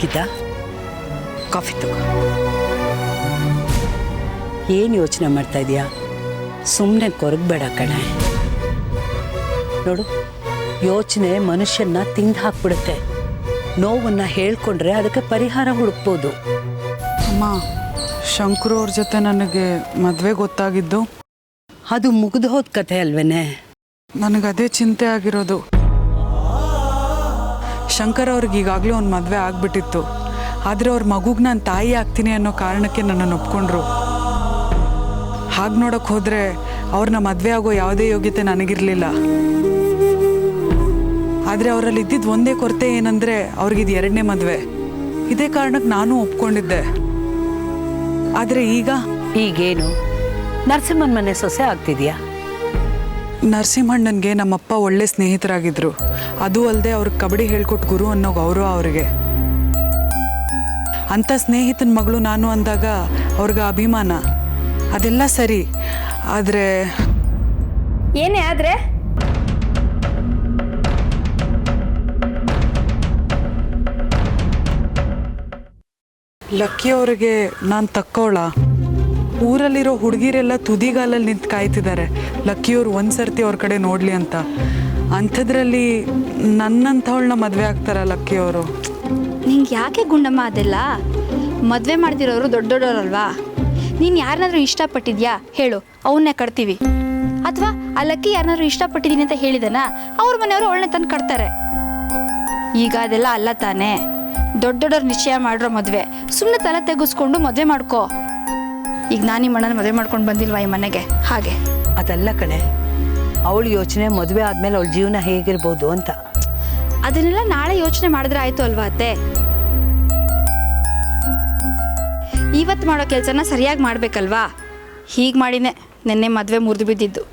Geetha, coffee ತಗೋ. ಏನು ಯೋಚನೆ ಮಾಡ್ತಾ ಇದೀಯಾ? ಸುಮ್ಮನೆ ಕೊರಗಬೇಡ ಕಣೆ. ನೋಡು, ಯೋಚನೆ ಮನುಷ್ಯನ್ನ ತಿಂದು ಹಾಕ್ಬಿಡುತ್ತೆ. ನೋವನ್ನು ಹೇಳ್ಕೊಂಡ್ರೆ ಅದಕ್ಕೆ ಪರಿಹಾರ ಹುಡುಕ್ಬೋದು. ಅಮ್ಮ, ಶಂಕರು ಅವ್ರ ಜೊತೆ ನನಗೆ ಮದುವೆ ಗೊತ್ತಾಗಿದ್ದು ಅದು ಮುಗಿದು ಹೋದ ಕಥೆ ಅಲ್ವೇನೆ. ನನಗದೇ ಚಿಂತೆ ಆಗಿರೋದು. ಶಂಕರ್ ಅವ್ರಿಗೆ ಈಗಾಗಲೇ ಒಂದು ಮದುವೆ ಆಗಿಬಿಟ್ಟಿತ್ತು. ಆದರೆ ಅವ್ರ ಮಗುಗೆ ನಾನು ತಾಯಿ ಆಗ್ತೀನಿ ಅನ್ನೋ ಕಾರಣಕ್ಕೆ ನನ್ನನ್ನು ಒಪ್ಕೊಂಡ್ರು. ಹಾಗೆ ನೋಡೋಕೆ ಹೋದರೆ ಅವ್ರನ್ನ ಮದುವೆ ಆಗೋ ಯಾವುದೇ ಯೋಗ್ಯತೆ ನನಗಿರಲಿಲ್ಲ. ಆದರೆ ಅವರಲ್ಲಿ ಇದ್ದಿದ್ದು ಒಂದೇ ಕೊರತೆ ಏನಂದರೆ ಅವ್ರಿಗಿದು ಎರಡನೇ ಮದುವೆ. ಇದೇ ಕಾರಣಕ್ಕೆ ನಾನು ಒಪ್ಕೊಂಡಿದ್ದೆ. ಆದರೆ ಈಗೇನು ನರಸಿಂಹನ ಮನೆ ಸೊಸೆ ಆಗ್ತಿದ್ಯಾ? ನರಸಿಂಹಣ್ಣನಿಗೆ ನಮ್ಮಪ್ಪ ಒಳ್ಳೆ ಸ್ನೇಹಿತರಾಗಿದ್ದರು. ಅದು ಅಲ್ಲದೆ ಅವ್ರಿಗೆ ಕಬಡ್ಡಿ ಹೇಳ್ಕೊಟ್ಟು ಗುರು ಅನ್ನೋ ಗೌರವ ಅವರಿಗೆ. ಅಂಥ ಸ್ನೇಹಿತನ ಮಗಳು ನಾನು ಅಂದಾಗ ಅವ್ರಿಗೆ ಅಭಿಮಾನ, ಅದೆಲ್ಲ ಸರಿ. ಆದರೆ ಏನೇ ಆದರೆ ಲಕ್ಕಿ ಅವರಿಗೆ ನಾನು ತಕ್ಕೋಳ. ಊರಲ್ಲಿರೋ ಹುಡುಗಿರೆಲ್ಲ ತುದಿಗಾಲಲ್ಲಿ ನಿಂತು ಕಾಯ್ತಿದ್ದಾರೆ ಲಕ್ಕಿಯವ್ರು ಒಂದು ಸರ್ತಿ ಅವ್ರ ಕಡೆ ನೋಡಲಿ ಅಂತ. ಅಂಥದ್ರಲ್ಲಿ ನನ್ನಂಥವಳನ್ನ ಮದುವೆ ಆಗ್ತಾರ ಲಕ್ಕಿಯವರು? ನಿಂಗೆ ಯಾಕೆ ಗುಂಡಮ್ಮ ಅದೆಲ್ಲ? ಮದುವೆ ಮಾಡ್ತಿರೋರು ದೊಡ್ಡದವ್ರಲ್ವಾ? ನೀನು ಯಾರನ್ನಾದ್ರೂ ಇಷ್ಟಪಟ್ಟಿದ್ಯಾ ಹೇಳು, ಅವನ್ನೇ ಕಟ್ತೀವಿ. ಅಥವಾ ಆ ಲಕ್ಕಿ ಯಾರನ್ನಾದ್ರೂ ಇಷ್ಟಪಟ್ಟಿದ್ದೀನಿ ಅಂತ ಹೇಳಿದನ ಅವ್ರ ಮನೆಯವರು ಅವಳನ್ನೇ ತಂದು ಕಟ್ತಾರೆ. ಈಗ ಅದೆಲ್ಲ ಅಲ್ಲ ತಾನೇ. ದೊಡ್ಡವ್ರು ನಿಶ್ಚಯ ಮಾಡಿರೋ ಮದುವೆ ಸುಮ್ಮನೆ ತಲೆ ತೆಗೆಸ್ಕೊಂಡು ಮದುವೆ ಮಾಡ್ಕೋ. ಈಗ ನಾನು ನಿಮ್ಮ ಅಣ್ಣನ ಮದುವೆ ಮಾಡ್ಕೊಂಡು ಬಂದಿಲ್ವಾ ಈ ಮನೆಗೆ, ಹಾಗೆ. ಅದಲ್ಲ ಕಣೆ, ಅವಳು ಯೋಚನೆ ಮದುವೆ ಆದಮೇಲೆ ಅವಳ ಜೀವನ ಹೇಗಿರ್ಬೋದು ಅಂತ. ಅದನ್ನೆಲ್ಲ ನಾಳೆ ಯೋಚನೆ ಮಾಡಿದ್ರೆ ಆಯಿತು ಅಲ್ವಾ ಅತ್ತೆ? ಇವತ್ತು ಮಾಡೋ ಕೆಲಸನ ಸರಿಯಾಗಿ ಮಾಡಬೇಕಲ್ವಾ? ಹೀಗೆ ಮಾಡಿನೇ ನೆನ್ನೆ ಮದುವೆ ಮುರಿದು ಬಿದ್ದಿದ್ದು.